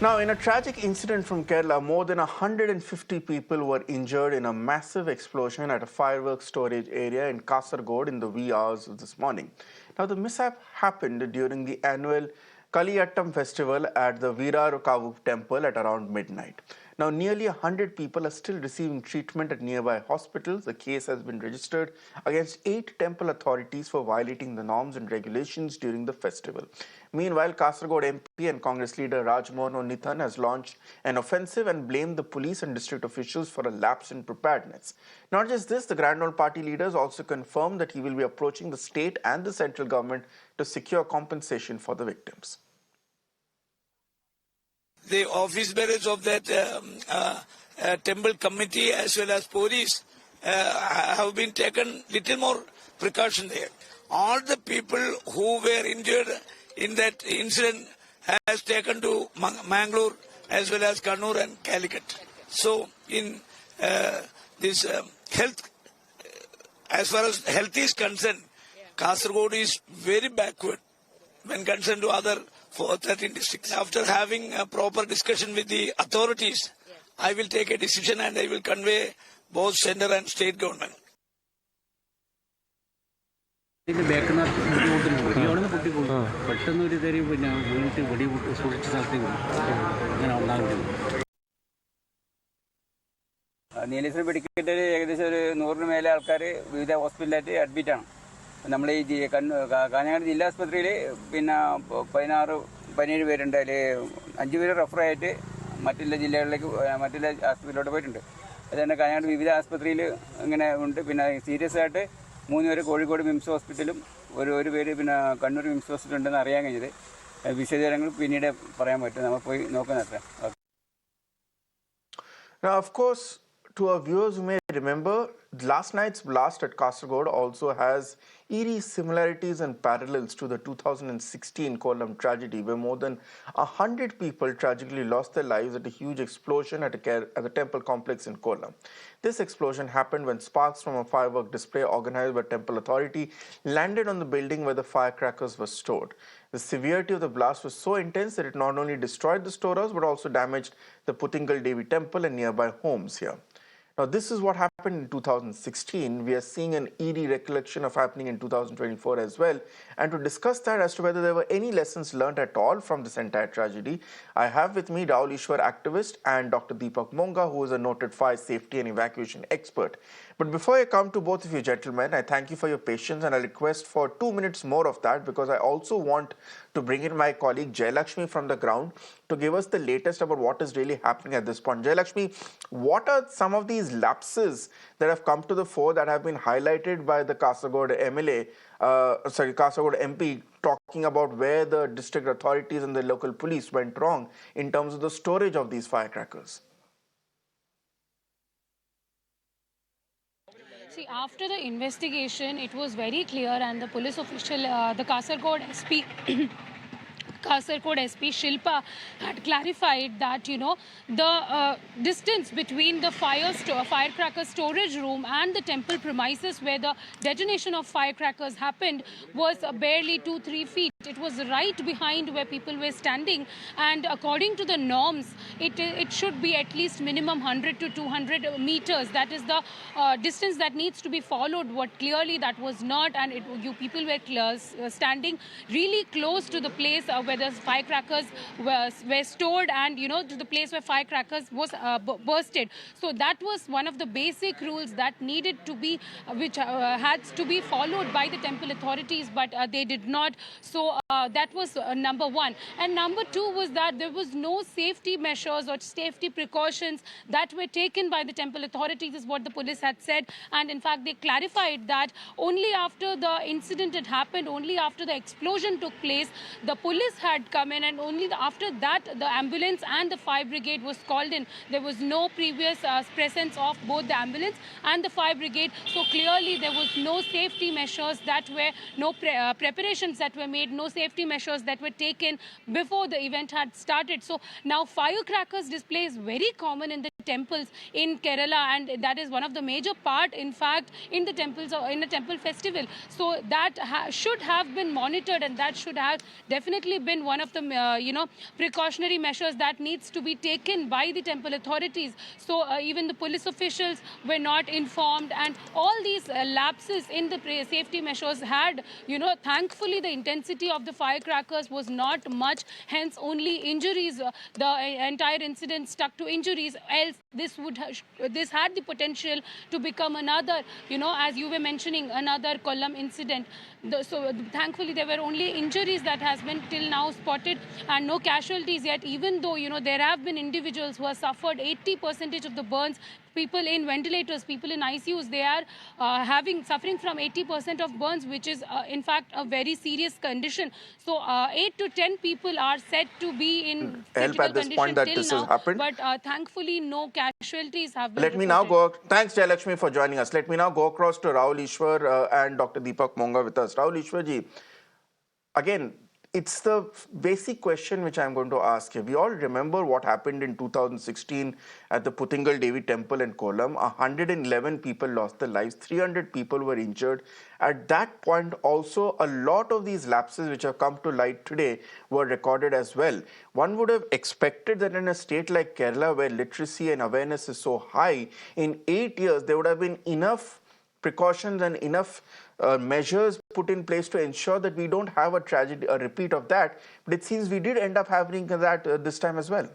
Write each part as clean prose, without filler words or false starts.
Now, in a tragic incident from Kerala, more than 150 people were injured in a massive explosion at a fireworks storage area in Kasargod in the wee hours of this morning. Now, the mishap happened during the annual Kaliyattam festival at the Veerarkavu temple at around midnight. Now, nearly 100 people are still receiving treatment at nearby hospitals. The case has been registered against 8 temple authorities for violating the norms and regulations during the festival. Meanwhile, Kasaragod MP and Congress leader Rajmohan Onnithan has launched an offensive and blamed the police and district officials for a lapse in preparedness. Not just this, the Grand Old Party leaders also confirmed that he will be approaching the state and the central government to secure compensation for the victims. The office bearers of that temple committee as well as police have been taken little more precaution there. All the people who were injured in that incident has taken to Mangalore as well as Kannur and Calicut. So in this health, as far as health is concerned, Kasargod is very backward when concerned to other 13 districts. After having a proper discussion with the authorities, I will take a decision and I will convey both center and state government. In the back Nileshwaram medical ഏകദേശം ഒരു 100 മേലെ ആൾക്കാർ വിവിധ ഹോസ്പിറ്റലായിട്ട് അഡ്മിറ്റാണ്. നമ്മൾ ഈ കാഞ്ഞങ്ങാട് ജില്ലാ ആസ്പത്രിയിൽ പിന്നെ 17 പേരുണ്ട്. അതിൽ 5 പേര് റെഫറായിട്ട് മറ്റുള്ള ജില്ലകളിലേക്ക് മറ്റുള്ള ആസ്പത്രിയിലോട്ട് പോയിട്ടുണ്ട്. അതുകൊണ്ട് കാഞ്ഞങ്ങാട് വിവിധ ആസ്പത്രിയിൽ ഇങ്ങനെ ഉണ്ട്. പിന്നെ സീരിയസ് ആയിട്ട് 3 പേര് കോഴിക്കോട് മിംസ് ഹോസ്പിറ്റലും ഒരു പേര് പിന്നെ കണ്ണൂർ മിംസ് ഹോസ്പിറ്റലും ഉണ്ടെന്ന് അറിയാൻ കഴിഞ്ഞത്. വിശദവിവരങ്ങൾ പിന്നീട് പറയാൻ പറ്റും. നമ്മൾ പോയി നോക്കുന്നത്ര. Now, of course, to our viewers who may remember, last night's blast at Kasargod also has eerie similarities and parallels to the 2016 Kollam tragedy, where more than 100 people tragically lost their lives at a huge explosion at the temple complex in Kollam. This explosion happened when sparks from a firework display organized by temple authority landed on the building where the firecrackers were stored. The severity of the blast was so intense that it not only destroyed the storehouse but also damaged the Puthingal Devi temple and nearby homes here. Now, this is what happened in 2016. We are seeing an eerie recollection of happening in 2024 as well. And to discuss that as to whether there were any lessons learned at all from this entire tragedy, I have with me Rahul Ishwar, activist, and Dr. Deepak Monga, who is a noted fire safety and evacuation expert. But before I come to both of you gentlemen, I thank you for your patience and I request for 2 minutes more of that, because I also want to bring in my colleague Jayalakshmi from the ground to give us the latest about what is really happening at this point. Jayalakshmi, what are some of these lapses that have come to the fore that have been highlighted by the Kasargod Kasargod MP, talking about where the district authorities and the local police went wrong in terms of the storage of these firecrackers? See, after the investigation, it was very clear, and the police official, the Kasargod SP, Kasargod SP Shilpa had clarified that, the distance between the firecracker storage room and the temple premises where the detonation of firecrackers happened was barely 2-3 feet. It was right behind where people were standing, and according to the norms, it should be at least minimum 100 to 200 meters. That is the distance that needs to be followed. What clearly that was not, and you people were standing really close to the place where the firecrackers were stored, and to the place where firecrackers was bursted. So that was one of the basic rules that needed to be, which had to be followed by the temple authorities, but they did not. So that was number one. And number two was that there was no safety measures or safety precautions that were taken by the temple authorities, is what the police had said. And in fact, they clarified that only after the incident had happened, only after the explosion took place, the police had come in, and only after that the ambulance and the fire brigade was called in. There was no previous presence of both the ambulance and the fire brigade. So clearly there was no safety measures that were, no preparations that were made, no safety measures that were taken before the event had started. So now firecrackers display is very common in the temples in Kerala, and that is one of the major part, in fact, in the temples or in the temple festival. So that should have been monitored, and that should have definitely been one of the precautionary measures that needs to be taken by the temple authorities. So even the police officials were not informed, and all these lapses in the safety measures had, thankfully the intensity of the firecrackers was not much, hence only injuries. The entire incident stuck to injuries. Else this had the potential to become another, as you were mentioning, another Kollam incident. So thankfully there were only injuries that has been till now spotted, and no casualties yet, even though there have been individuals who have suffered 80% of the burns. People in ventilators, people in ICUs, they are suffering from 80% of burns, which is in fact a very serious condition. So 8 to 10 people are said to be in Help critical at this point condition that till this has now, happened. but thankfully no casualties have been Let me now reported. go. Thanks, Jayalakshmi, for joining us. Let me now go across to Rahul Ishwar and Dr. Deepak Monga with us. Rahul Ishwarji, again, it's the basic question which I'm going to ask you. We all remember what happened in 2016 at the Puthingal Devi Temple in Kollam. 111 people lost their lives, 300 people were injured. At that point, also, a lot of these lapses which have come to light today were recorded as well. One would have expected that in a state like Kerala, where literacy and awareness is so high, in 8 years, there would have been enough precautions and enough measures put in place to ensure that we don't have a tragedy, a repeat of that. But it seems we did end up having that this time as well.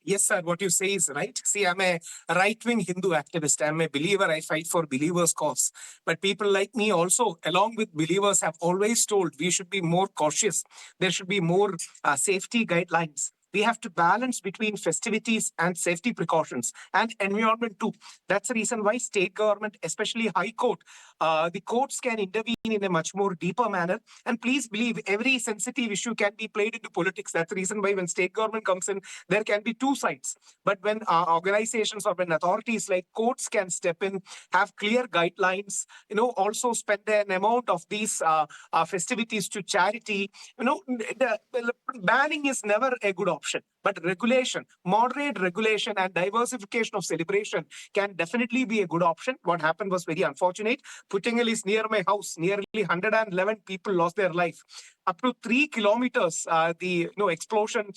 Yes, sir, what you say is right. See, I'm a right-wing Hindu activist. I'm a believer. I fight for believers' cause. But people like me also, along with believers, have always told we should be more cautious. There should be more safety guidelines. We have to balance between festivities and safety precautions and environment too. That's the reason why state government, especially High Court, the courts can intervene in a much more deeper manner. And please believe every sensitive issue can be played into politics. That's the reason why when state government comes in, there can be two sides. But when organizations or when authorities like courts can step in, have clear guidelines, also spend an amount of these festivities to charity, the banning is never a good option. But regulation, moderate regulation and diversification of celebration can definitely be a good option. What happened was very unfortunate. Puttingal is near my house. Nearly 111 people lost their life. Up to 3 kilometers, the explosion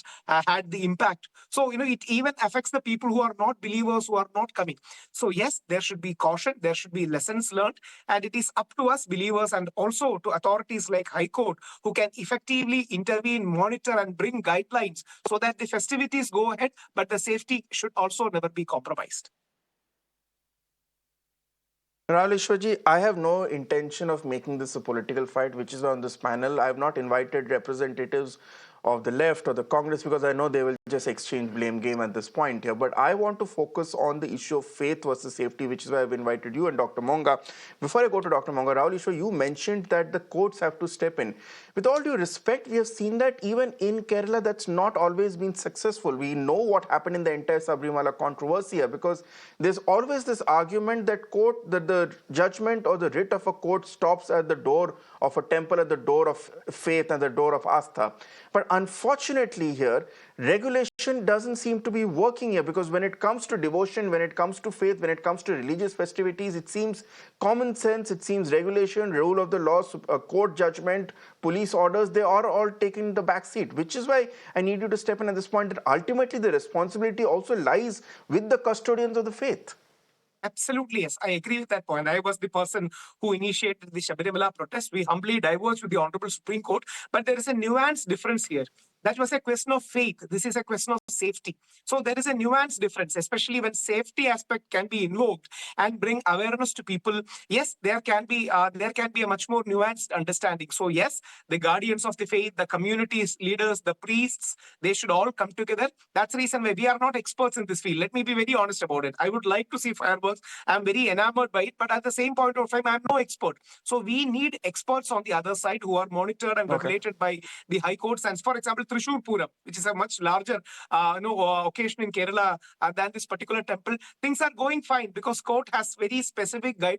had the impact. So, it even affects the people who are not believers, who are not coming. So, yes, there should be caution. There should be lessons learned. And it is up to us believers and also to authorities like High Court who can effectively intervene, monitor and bring guidelines so that the festivities go ahead, but the safety should also never be compromised. Rahul Ishwarji, I have no intention of making this a political fight, which is on this panel. I have not invited representatives of the left or the Congress because I know they will just exchange blame game at this point here. But I want to focus on the issue of faith versus safety, which is why I've invited you and Dr. Monga. Before I go to Dr. Monga, Rahul Ishwar, you mentioned that the courts have to step in. With all due respect, we have seen that even in Kerala, that's not always been successful. We know what happened in the entire Sabrimala controversy here, because there's always this argument that the judgment or the writ of a court stops at the door of a temple, at the door of faith and the door of Astha. But unfortunately here, regulation doesn't seem to be working here, because when it comes to devotion, when it comes to faith, when it comes to religious festivities, it seems common sense, it seems regulation, rule of the law, court judgment, police orders, they are all taking the back seat, which is why I need you to step in at this point, that ultimately the responsibility also lies with the custodians of the faith. Absolutely, yes. I agree with that point. I was the person who initiated the Sabarimala protest. We humbly diverged with the Honorable Supreme Court, but there is a nuanced difference here. That was a question of faith. This is a question of safety. So there is a nuanced difference, especially when safety aspect can be invoked and bring awareness to people. Yes, there can be a much more nuanced understanding. So yes, the guardians of the faith, the communities leaders, the priests, they should all come together. That's the reason why we are not experts in this field. Let me be very honest about it. I would like to see fireworks. I'm very enamored by it, but at the same point of time, I'm no expert. So we need experts on the other side who are monitored and regulated by the high courts. And for example, Trishur Puram, which is a much larger occasion in Kerala than this particular temple, things are going fine because court has very specific guidelines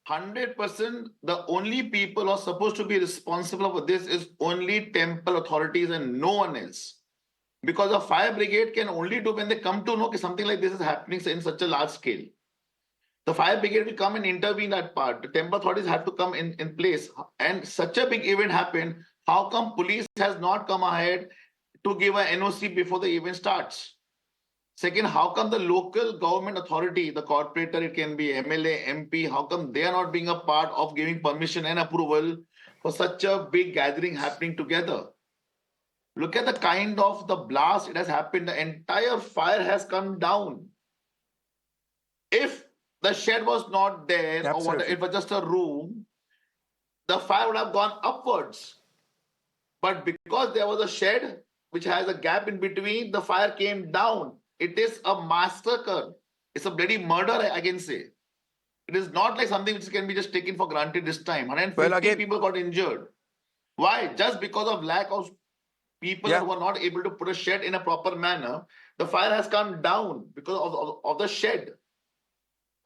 100%, the only people who are supposed to be responsible for this is only temple authorities and no one else. Because a fire brigade can only do when they come to know that something like this is happening in such a large scale. The fire brigade will come and intervene that part. The temple authorities have to come in place. And such a big event happened. How come police has not come ahead to give an NOC before the event starts? Second, how come the local government authority, the corporator, it can be MLA, MP, how come they are not being a part of giving permission and approval for such a big gathering happening together? Look at the kind of the blast it has happened. The entire fire has come down. If the shed was not there or what, Absolutely. it was just a room, the fire would have gone upwards. But because there was a shed which has a gap in between, the fire came down. It is a massacre. It's a bloody murder, I can say. It is not like something which can be just taken for granted this time. 150 Well, again, people got injured. Why? Just because of lack of people yeah. who were not able to put a shed in a proper manner, the fire has come down because of the shed.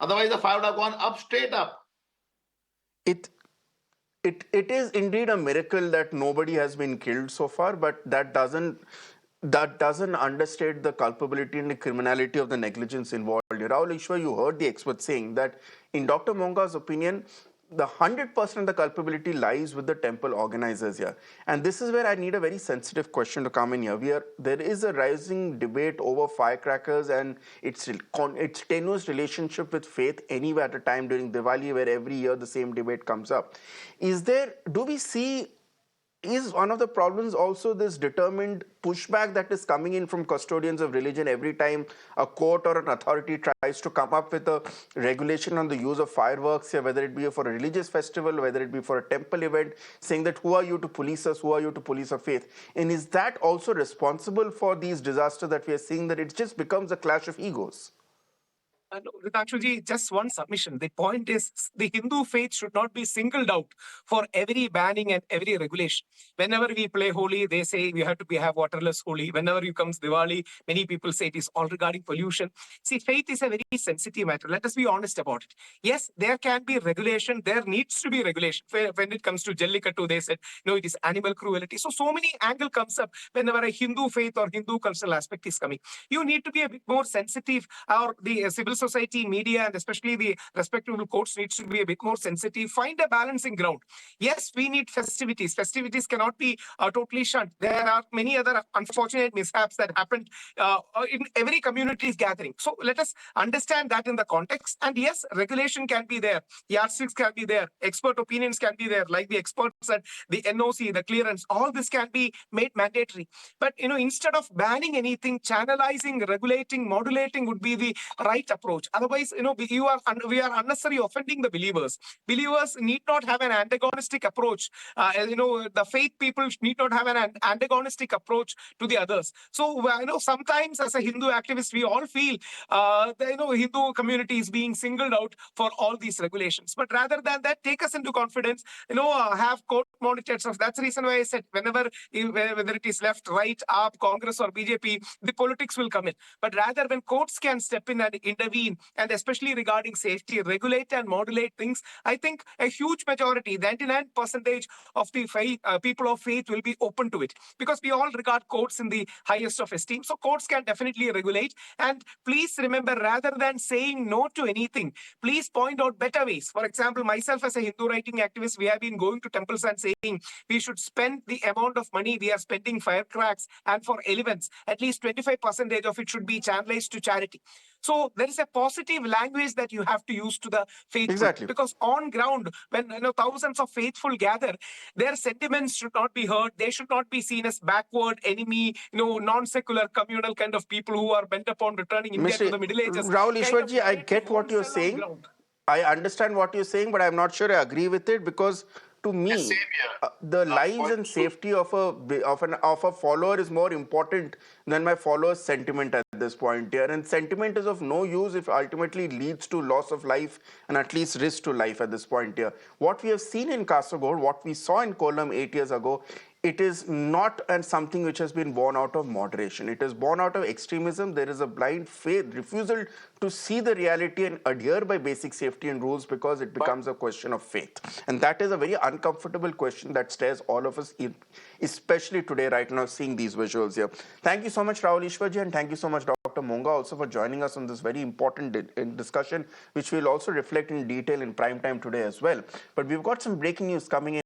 Otherwise, the fire would have gone up, straight up. It it is indeed a miracle that nobody has been killed so far, but that doesn't understate the culpability and the criminality of the negligence involved here. Rahul Ishwar, you heard the expert saying that in Dr. Monga's opinion, the 100% of the culpability lies with the temple organizers here. And this is where I need a very sensitive question to come in here. There is a rising debate over firecrackers and its tenuous relationship with faith anywhere at a time during Diwali, where every year the same debate comes up. Do we see, is one of the problems also this determined pushback that is coming in from custodians of religion every time a court or an authority tries to come up with a regulation on the use of fireworks here, whether it be for a religious festival, whether it be for a temple event, saying that who are you to police us, who are you to police our faith? And is that also responsible for these disasters that we are seeing, that it just becomes a clash of egos? Actually, just one submission. The point is, the Hindu faith should not be singled out for every banning and every regulation. Whenever we play Holi, they say we have to have waterless Holi. Whenever you comes Diwali, many people say it is all regarding pollution. See, faith is a very sensitive matter. Let us be honest about it. Yes, there can be regulation. There needs to be regulation. When it comes to Jallikattu, they said, no, it is animal cruelty. So many angle comes up whenever a Hindu faith or Hindu cultural aspect is coming. You need to be a bit more sensitive, or the civil society, media, and especially the respectable courts needs to be a bit more sensitive. Find a balancing ground. Yes, we need festivities. Festivities cannot be totally shunned. There are many other unfortunate mishaps that happened in every community's gathering. So let us understand that in the context. And yes, regulation can be there. Yardsticks can be there. Expert opinions can be there. Like the experts said, the NOC, the clearance, all this can be made mandatory. But, instead of banning anything, channelizing, regulating, modulating would be the right approach. Otherwise, we are unnecessarily offending the believers. Believers need not have an antagonistic approach. The faith people need not have an antagonistic approach to the others. So, sometimes as a Hindu activist, we all feel the Hindu community is being singled out for all these regulations. But rather than that, take us into confidence. Have court monitored stuff. That's the reason why I said whether it is left, right, AAP, Congress, or BJP, the politics will come in. But rather, when courts can step in and intervene, and especially regarding safety, regulate and modulate things, I think a huge majority, 99% of the people of faith will be open to it, because we all regard courts in the highest of esteem. So courts can definitely regulate. And please remember, rather than saying no to anything, please point out better ways. For example, myself as a Hindu writing activist, we have been going to temples and saying we should spend the amount of money we are spending firecracks and for elements, at least 25% of it should be channelized to charity. So there is a positive language that you have to use to the faithful. Exactly. Because on ground, when thousands of faithful gather, their sentiments should not be heard. They should not be seen as backward, enemy, non-secular, communal kind of people who are bent upon returning India to Mr. the Middle Ages. Rahul Kind of Ishwarji, I narrative get what won't you're sell on saying. ground. I understand what you're saying, but I'm not sure I agree with it, because to me, Same here. the lives and safety of a follower is more important than my follower's sentiment at this point here. And sentiment is of no use if ultimately leads to loss of life and at least risk to life at this point here. What we have seen in Kasargod, what we saw in Kollam 8 years ago, it is not something which has been born out of moderation. It is born out of extremism. There is a blind faith, refusal to see the reality and adhere by basic safety and rules because it becomes a question of faith. And that is a very uncomfortable question that stares all of us, especially today, right now, seeing these visuals here. Thank you so much, Rahul Ishwarji, and thank you so much, Dr. Monga, also for joining us on this very important discussion, which we'll also reflect in detail in prime time today as well. But we've got some breaking news coming in.